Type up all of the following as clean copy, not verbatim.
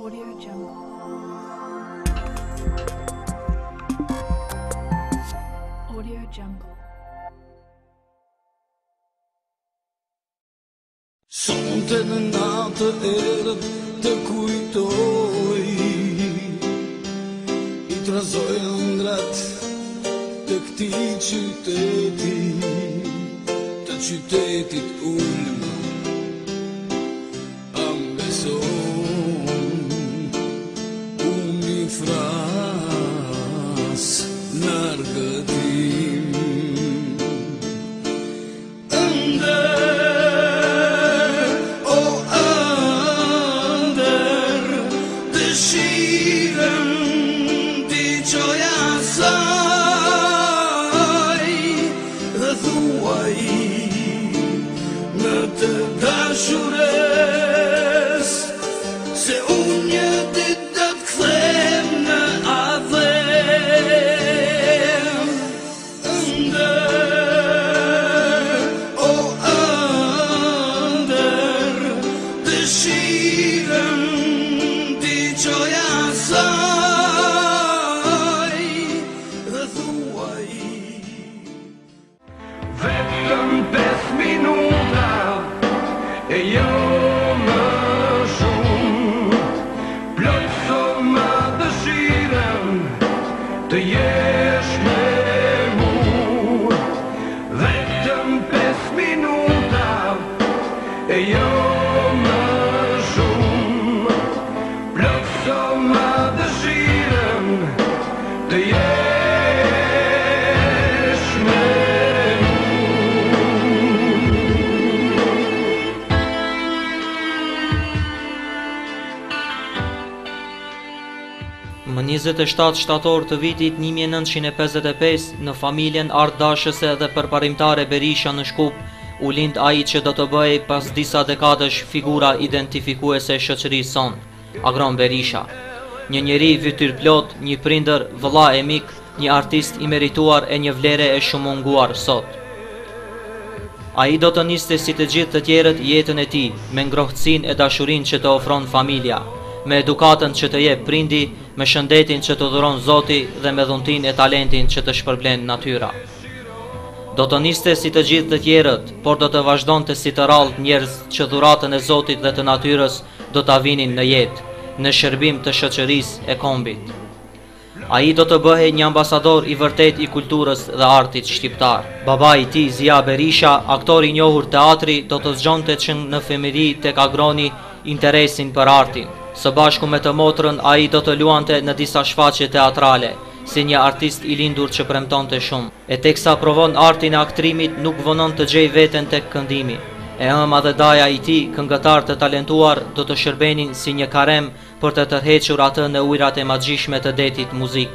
Sonte në natë erët të kujtoj, I trazoj ëndrat të këti qyteti, të qytetit ulëm, ambeson, unë I fras në argëtim. Dashures, se unë një dit do t'kthem në adhem. Ëndër, o ëndër, dëshirën t'i qoja saj dhe thuaj. Vetëm 5 minuta e jo më shumë, plotëso më dëshirën të jesh me mu. Vetëm 5 minuta e jo më shumë, plotëso më dëshirën të jesh me mu. Më 27 shtator të vitit 1955, në familjen artdashëse dhe përparimtare Berisha në Shkup, u lind ai që do të bëhej pas disa dekadësh figura identifikuese e shoqërisë sonë, Agron Berisha. Një njeri fytyrplot, një prindër, vëlla e mik, një artist I merituar e një vlere e shumunguar sot. Ai do të niste si të gjithë të tjerët jetën e tij, me ngrohtësinë e dashurinë që të ofron familja, me edukatën që të jep prindi, me shëndetin që të dhuron Zoti dhe me dhuntin e talentin që të shpërblen natyra. Do të niste si të gjithë të tjerët, por do të vazhdonte si të rallë njerëz që dhuratën e Zotit dhe të natyrës do ta vinin në jetë, në shërbim të shoqërisë e kombit. Ai do të bëhej një ambasador I vërtet I kulturës dhe artit shqiptar. Babai I tij, Zia Berisha, aktor I njohur teatri, do të zgjonte që në fëmijëri tek Agroni interesin për artin. Së bashku me të motrën, ai do të luante në disa shfaqje teatrale, si një artist I lindur që premtonte shumë. E teksa provon artin e aktrimit, nuk vonon të gjej veten tek këndimi. E ëma dhe daja I tij, këngëtar të talentuar, do të shërbenin si një karem për të tërhequr atë në ujrat e magjishme të detit muzik.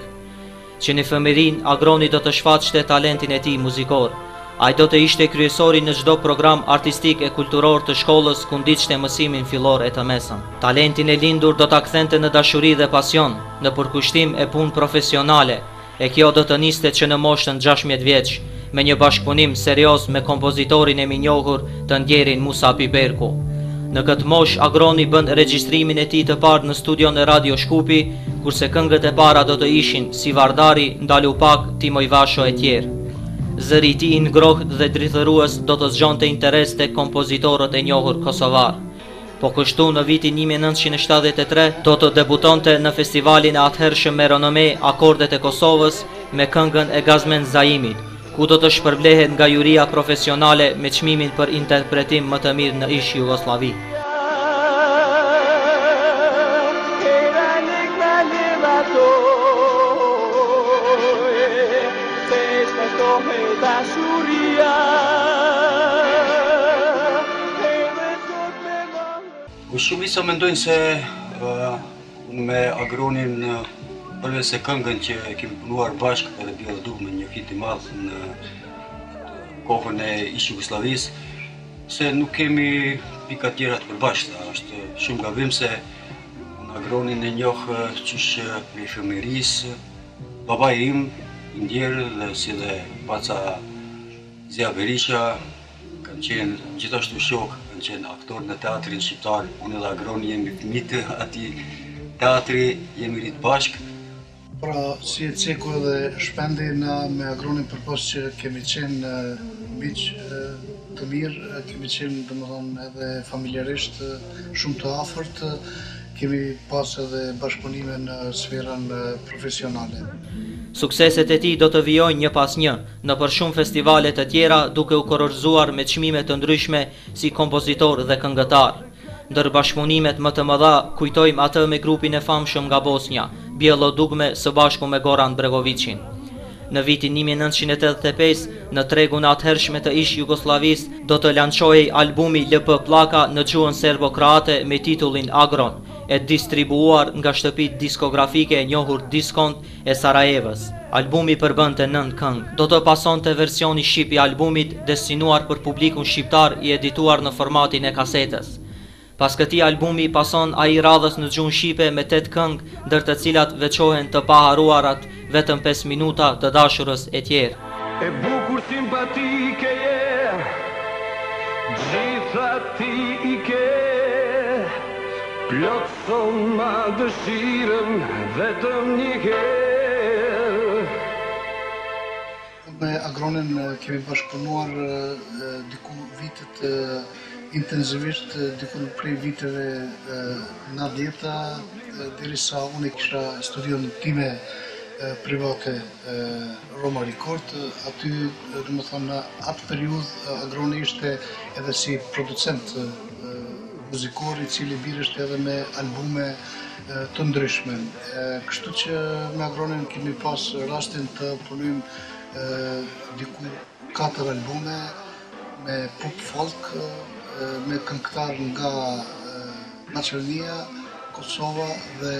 Që në fëmirin, Agroni do të shfaqte talentin e tij muzikor. Ai do të ishte kryesori në çdo program artistik e kulturor të shkollës ku ndiqte mësimin fillor e të mesëm. Talentin e lindur do ta kthente në dashuri dhe pasion, në përkushtim e punë profesionale, e kjo do të niste që në moshën 16 vjeç, me një bashkëpunim serios me kompozitorin e minjohur të ndjerin Musa Piperku. Në këtë mosh, Agroni bën regjistrimin e tij të parë në studion e Radio Shkupi, kurse këngët e para do të ishin Si Vardari, Ndalupak, Timoj Vasho e tjerë. Zëri I tij I ngrohtë dhe drithërues do të zgjonte interes tek kompozitorët e njohur kosovar. Po kështu në vitin 1973 do të debutonte në festivalin e atëhershëm me renome Akordet e Kosovës me këngën e Gazmen Zaimit, ku do të shpërblehet nga juria profesionale me çmimin për interpretim më të mirë në ish Jugosllavi. Shumica mendojnë se me Agronin, përveç se këngën që kemi punuar bashkë edhe bjellë duk me një fit I madh në kohën e ish Jugosllavisë, se nuk kemi pika tjera të përbashkëta. Është shumë gabim se unë Agronin e njoh qysh prej fëmijërisë. Babai im I ndjerë dhe si dhe baca Zia Berisha kanë qenë gjithashtu shok, kanë qenë aktor në teatrin shqiptar. Unë dhe Agroni jemi fëmijë të atij teatri jemi rritë bashkë. Pra, si e ceku edhe shpendi, na me Agronin përpos që kemi qenë miq të mirë, kemi qenë domethënë edhe familjarisht shumë të afërt, kemi pas edhe bashkëpunime në sferën profesionale. Sukseset e tij do të vijojnë një pas një nëpër shumë festivale të tjera, duke u kororzuar me çmime të ndryshme si kompozitor dhe këngëtar. Ndër bashkëpunimet më të mëdha kujtojmë atë me grupin e famshëm nga Bosnja, Bijelo Dugme së bashku me Goran Bregovićin. Në vitin 1985, në tregun atëhershme të ish Jugosllavisë, do të lançohej albumi LP Pllaka në gjuhën serbo-kroate me titullin Agron, e distribuar nga shtëpitë diskografike e njohur Diskont e Sarajevës. Albumi përbënte 9 këngë. Do të pasonte versioni shqip i albumit, destinuar për publikun shqiptar i edituar në formatin e kasetës. Pas këtij albumi pason ai radhës në gjuhën shqipe me 8 këngë, ndër të cilat veçohen të paharuarat, vetëm 5 minuta, Të dashurës e tjerë. E bukur simpatike je, gjitha ti i ke, plotëson ma dëshirën vetëm një herë. Me Agronin kemi bashkëpunuar diku vitet intensivisht, diku prej viteve 90-ta, derisa unë kisha studion time private Roma Record. Aty, domethënë, atë periudhë Agroni ishte edhe si producent muzikor i cili bireshte edhe me albume të ndryshme. Kështu që me Agronin kemi pas rastin të punojmë diku 4 albume me pop folk, me këngëtar nga Maqedonia, Kosova dhe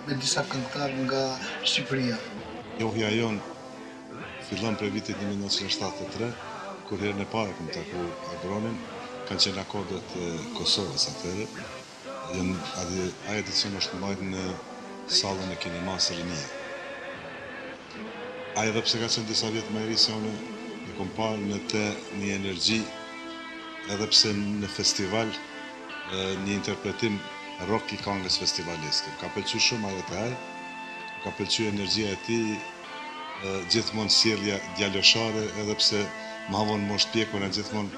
me disa këngëtar nga Shqipëria. Njohja jonë fillon prej vitit 1973, kur herën e parë kam taku Agronin, kanë qenë akordet e Kosovës atëherë. Ai edicion është mbajtur në sallën e kinemas Rinia. Ai edhe pse ka qenë disa vjet më i ri se unë, e kom parë në të një energji, edhe pse në festival një interpretim rock i këngës festivaleske. Ka pëlqyer shumë ajo të ai, ka pëlqyer energjia e tij, gjithmonë sjellja djaloshare, edhe pse më vonë moshë pjekuna gjithmonë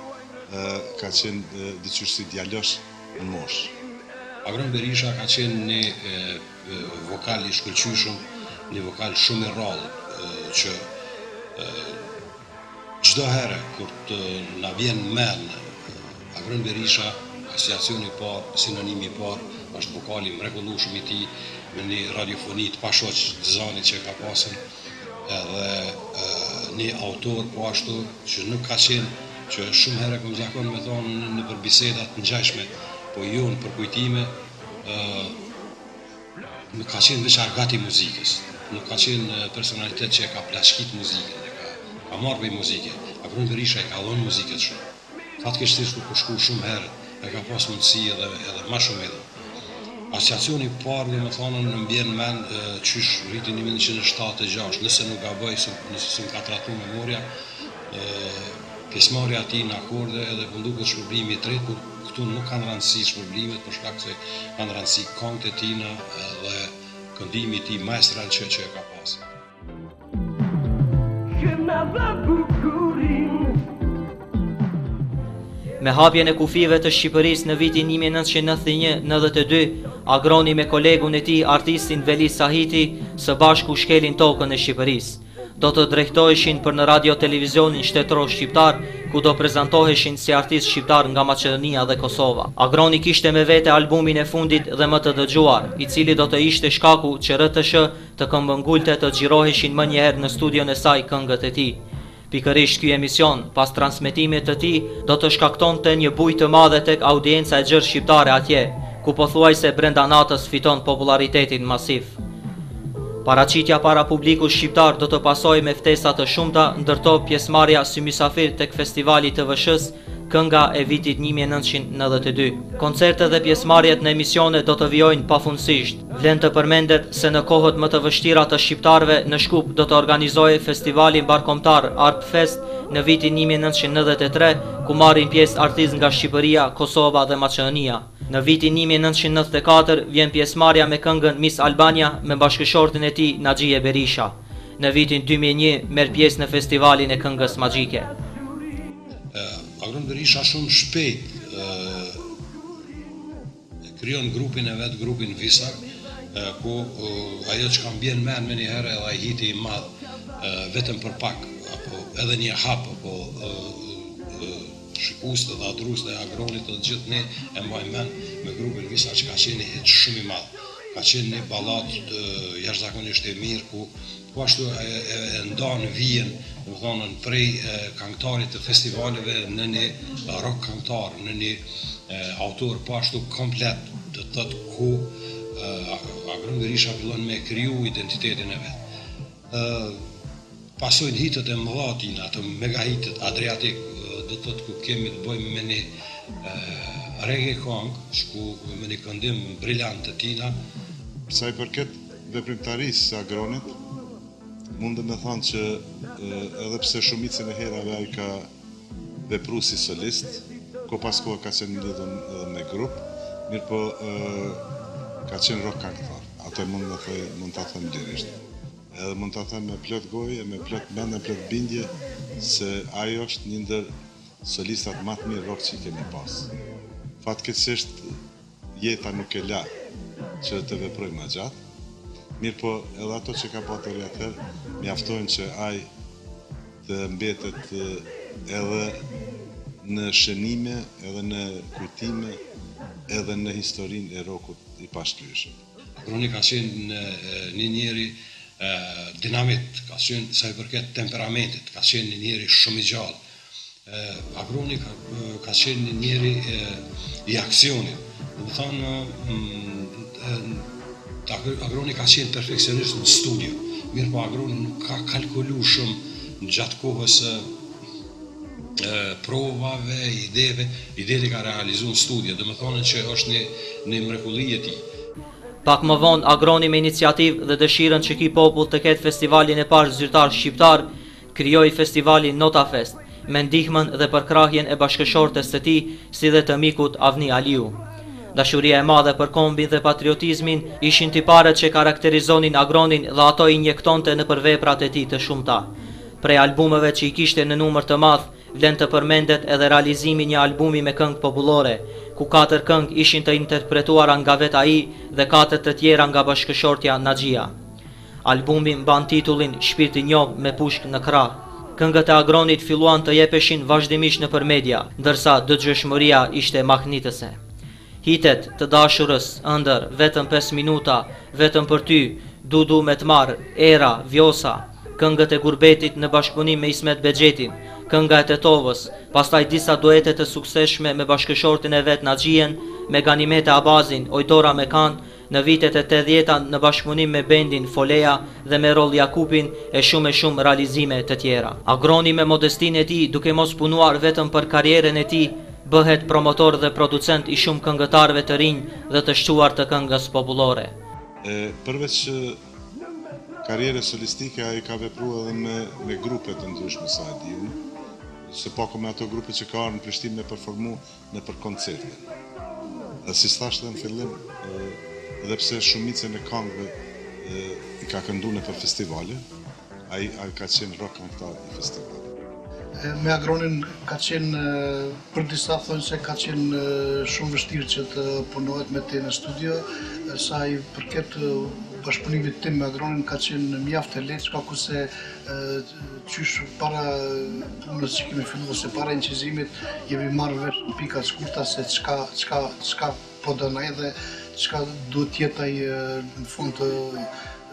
ka qenë diçysh si djalosh në moshë. Agron Berisha ka qenë një vokal i shkëlqyshëm, një vokal shumë i rrallë, që çdo herë kur të na vjen mend Agron Berisha, asociacioni i parë, sinonimi i parë, është vokali mrekullueshëm i tij me një radiofoni të pashoq zani që ka pasur, edhe një autor po ashtu që nuk ka qenë, që shumë herë kam zakon me thonë në për bisedat të ngjashme, po jo në përkujtime, nuk ka qenë veç argati muzikës, nuk ka qenë personalitet që e ka plashkit muzikën, ka marrë për muzike. Agron Berisha e ka dhonë muzikët shumë. Fatkeqësisht kur po shku shumë herë, e ka pas mundësi edhe ma shumë edhe. Asociacioni i parë, domethënë, më vjen mend qysh vitin 1976, nëse nuk gaboj, nëse s'm ka tratu memoria, pjesëmarrja e tij në akorde edhe po nduket shpërblimi i tretë, kur këtu nuk kanë rëndësi shpërblimet për shkak se kanë rëndësi këngët e tina dhe këndimi i tij maestral që e ka pasur. Me hapjen e kufive të Shqipërisë në vitin 1991-92, Agroni me kolegun e tij, artistin Velis Sahiti, së bashku shkelin tokën e Shqipërisë. Do të drejtoheshin për në radio televizionin shtetëror shqiptar, ku do prezantoheshin si artist shqiptar nga Maqedonia dhe Kosova. Agroni kishte me vete albumin e fundit dhe më të dëgjuar, i cili do të ishte shkaku që RTS të këmbëngulte të xhiroheshin më njëherë në studion e saj këngët e tij. Pikërisht ky emision, pas transmetimit të tij, do të shkaktonte një bujë të madhe tek audienca e gjerë shqiptare atje, ku pothuajse brenda natës fiton popularitetin masiv. Paraqitja para publikut shqiptar do të pasojë me ftesa të shumta, ndërto pjesëmarrja si mysafir tek festivali të TVSH-s, kënga e vitit 1992. Koncertet dhe pjesëmarrjet në emisione do të vijojnë pafundësisht. Vlen të përmendet se në kohët më të vështira të shqiptarëve në Shkup do të organizohej festivali mbarkombëtar Arp Fest në vitin 1993, ku marrin pjesë artistë nga Shqipëria, Kosova dhe Maqedonia. Në vitin 1994 vjen pjesëmarrja me këngën Miss Albania me bashkëshortin e tij Naxhie Berisha. Në vitin 2001 merr pjesë në festivalin e këngës magjike. Agron Berisha shumë shpejt krijon grupin e vet, grupin Visar, ku ajo që kam bjen men me një herë edhe ai hiti i madh vetëm për pak, apo edhe një hap, apo shikuste dhe adruste e Agronit të gjithë ne e mbajmë men me grupin Visar që ka qenë një hit shumë i madh. Ka qenë një balladë jashtëzakonisht e mirë ku ashtu e ndan vijen, domethënë prej këngëtarit të festivaleve në një rock këngëtar, në një autor po ashtu komplet, të thotë ku Agron Berisha fillon me kriju identitetin e vet. Pasojnë hitet e mëdha tina, ato mega hitet Adriatik, do të thotë ku kemi të bëjmë me një reggae këngë, ku me një këndim briljant të tina. Sa i përket veprimtarisë së Agronit, mundem me thënë që edhe pse shumicën e herave ai ka vepru si solist, ko pas kohë ka qenë lidhur edhe me grup, mirë po ka qenë rock këngëtar. Ato mund ta them lirisht. Edhe mund ta them me plot gojë, me plot mend, me plot bindje se ai është një ndër solistat më të mirë rock që kemi pas. Fatkeqësisht jeta nuk e la që të veproj më gjatë. Mirë po, edhe ato që ka paturi atëherë, mjaftojnë që ai të mbetet edhe në shënime, edhe në kujtime, edhe në historinë e rockut i pashkryeshëm. Agroni ka qenë një njeri dinamit, ka qenë sa i përket temperamentit, ka qenë një njeri shumë i gjallë. Agroni ka qenë një njeri i aksionit. Do të thonë, Agroni ka qenë perfekcionist në studio, mirë po Agroni nuk ka kalkulu shumë në gjatë kohës provave, ideve ka realizu në studio, dhe më thonë që është një mrekulli e tij. Pak më vonë Agroni me iniciativë dhe dëshirën që ki popull të ketë festivalin e parë zyrtar shqiptar, krijoi festivalin Nota Fest, me ndihmën dhe përkrahjen e bashkëshortes së tij, si dhe të mikut Avni Aliu. Dashuria e madhe për kombin dhe patriotizmin ishin tiparet që karakterizonin Agronin dhe ato injektonte në përveprat e tij të shumta. Prej albumeve që i kishte në numër të madh, vlen të përmendet edhe realizimi një albumi me këngë popullore, ku 4 këngë ishin të interpretuara nga vet ai dhe 4 të tjera nga bashkëshortja Naxhia. Albumi mban titullin Shpirti i njoh me pushk në krah. Këngët e Agronit filluan të jepeshin vazhdimisht nëpër media, ndërsa dëgjueshmëria ishte mahnitëse. Hitet të dashurës, ëndër, vetëm 5 minuta, vetëm për ty, du me të marr, era, vjosa, këngët e Gurbetit në bashkëpunim me Ismet Bexhetin, kënga e Tetovës, pastaj disa duete të suksesshme me bashkëshortin e vet Naxhien, me Ganimete Abazin, Ojdora Mekan, në vitet e 80-ta në bashkëpunim me bendin Foleja dhe me Roll Jakupin e shumë realizime të tjera. Agroni me modestinë e tij, duke mos punuar vetëm për karrierën e tij, bëhet promotor dhe producent i shumë këngëtarëve të rinj dhe të shquar të këngës popullore. Përveç karrierës solistike, ai ka vepruar edhe me grupe të ndryshme sa e diun, se pako me ato grupe që ka ardhur në Prishtinë me performu nëpër koncerte. Dhe si thashtë në fillim, edhe pse shumicën e këngëve i ka kënduar nëpër festivale, ai ka qenë rock këngëtar i festivalit. Me Agronin ka qenë, për disa thonë se ka qenë shumë vështirë që të punohet me te në studio, sa i përket bashkëpunimit tim me Agronin ka qenë mjaft e lehtë, shkaku se qysh para punës që kemi filluar, se para incizimit jemi marrë vesh në pika të shkurta se çka po do na edhe çka duhet jetaj në fund të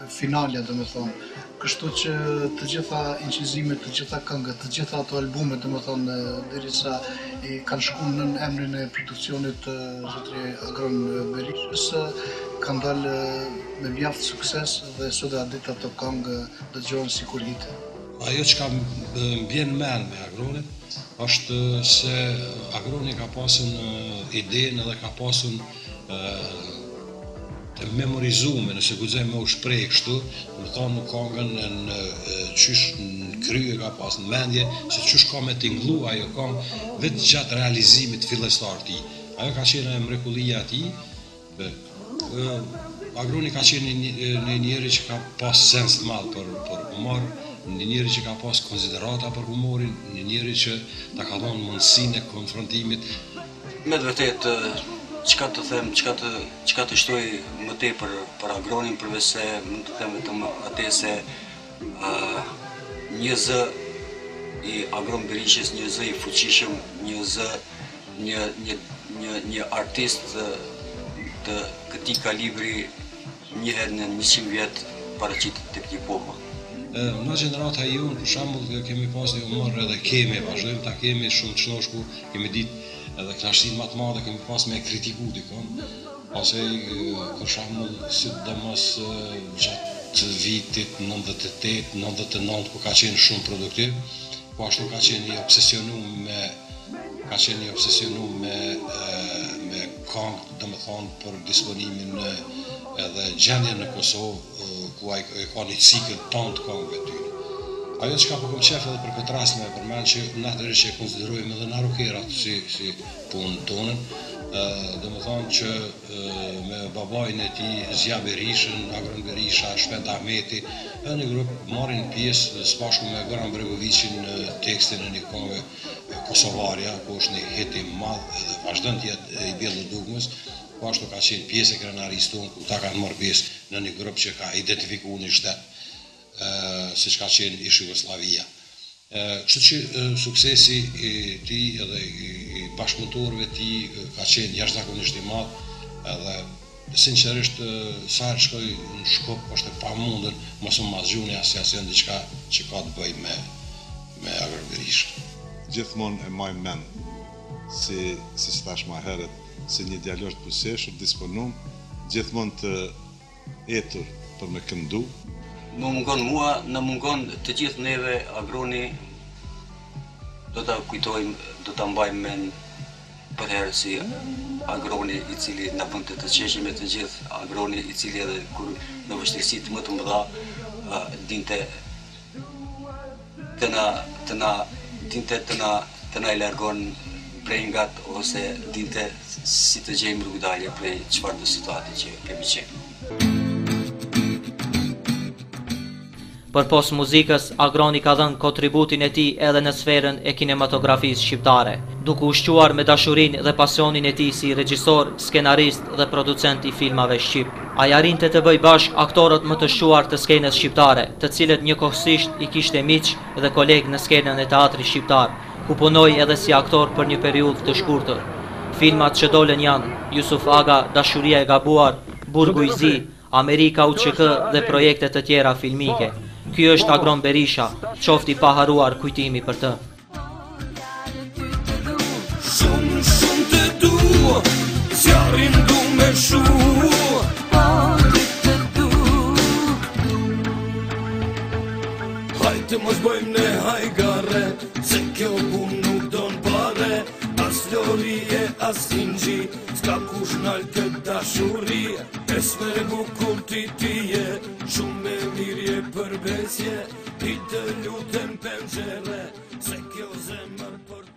finalja, domethënë. Kështu që të gjitha incizimet, të gjitha këngët, të gjitha ato albumet, domethënë derisa i kanë shkuar në emrin e produksionit të zotri Agron Berishës, kanë dalë me mjaft sukses dhe sot ditë ato këngë dëgjohen sikur hite. Ajo që ka mbjen mend me Agronin është se Agroni ka pasur idenë dhe ka pasur të memorizume, nëse guxoj me u shpreh kështu, do të thonë këngën në qysh në krye ka pas në mendje, se qysh ka me tingëllu ajo këngë vetë gjatë realizimit fillestar të tij. Ajo ka qenë mrekullia e tij. Agroni ka qenë një njeri që ka pas sens të madh për humor, një njeri që ka pas konsiderata për humorin, një njeri që ta ka dhënë mundësinë e konfrontimit. Me të vërtetë, çka të them, çka të shtoj më tepër për Agronin, përveç se mund të them vetëm atë se një zë i Agron Berishës, një zë i fuqishëm, një artist të këtij kalibri njëherë në 100 vjet paraqitet tek një popull. Në gjenerata e jonë, për shembull, kemi pas një humor edhe vazhdojmë ta kemi shumë të shnoshku, kemi ditë edhe kënaqësinë më të madhe kemi pas me kritiku dikon. Ose për shembull, sidomos gjatë vitit 98, 99 ku ka qenë shumë produktiv, po ashtu ka qenë i obsesionuar me këngë, domethënë për disponimin edhe gjendjen në Kosovë ku ai ka një cikël ton të këngëve ty. Ajo që ka po kom qef edhe për këtë rast me përmend që natërisht që e konsiderojmë edhe na rockerat si punën tonën, domethënë që me babajin e tij Zja Berishën, Agron Berisha, Shpend Ahmeti, edhe një grup marrin pjesë së bashku me Goran Bregovićin në tekstin e një këngë Kosovarja, ku është një hit i madh edhe vazhdon të jetë i bjellë dugmës, po ashtu ka qenë pjesë e krenarisë tonë, ku ta kanë marrë pjesë në një grup që ka identifikuar një shtet, siç ka qenë ish Jugoslavia. Kështu që suksesi i tij edhe i bashkëpunëtorëve të tij ka qenë jashtëzakonisht i madh, edhe sinqerisht sa herë shkoj në Shkup është e pamundën mos u mazgjuni asnjë diçka që ka të bëjë me Agron Berishën. Gjithmonë e maj mend, si thash më herët, si një djalosh të buzëqeshur, disponuar, gjithmonë të etur për me këndu. Më mungon mua, në mungon të gjithë neve, Agroni, do ta kujtojmë, do ta mbajmë mend për herë si Agroni i cili na bën të qeshim me të gjithë, Agroni i cili edhe kur në vështirësitë më të mëdha dinte të na i largon prej ngat ose dinte si të gjejmë rrugdalje prej çfarë do situati që kemi qenë. Përpos muzikës, Agroni ka dhënë kontributin e tij edhe në sferën e kinematografisë shqiptare, duke ushquar me dashurinë dhe pasionin e tij si regjisor, skenarist dhe producent i filmave shqip. Ai arrinte të bëj bashk aktorët më të shquar të skenës shqiptare, të cilët njëkohësisht i kishte miq dhe koleg në skenën e teatrit shqiptar, ku punoi edhe si aktor për një periudhë të shkurtër. Filmat që dolën janë Jusuf Aga, Dashuria e gabuar, Burgu i zi, Amerika UÇK dhe projekte të tjera filmike. Ky është Agron Berisha, qofti pa haruar kujtimi për të. Shumë të du, zjarin du me shu, të du. Hajtë mos bëjmë ne hajgare, se kjo pun nuk don pare, as florije, as finxhi, s'ka kush nalë këtë dashuri, esme bukur ti tije, shumë me mirje përbesje, i të lutem penxere, se kjo zemër për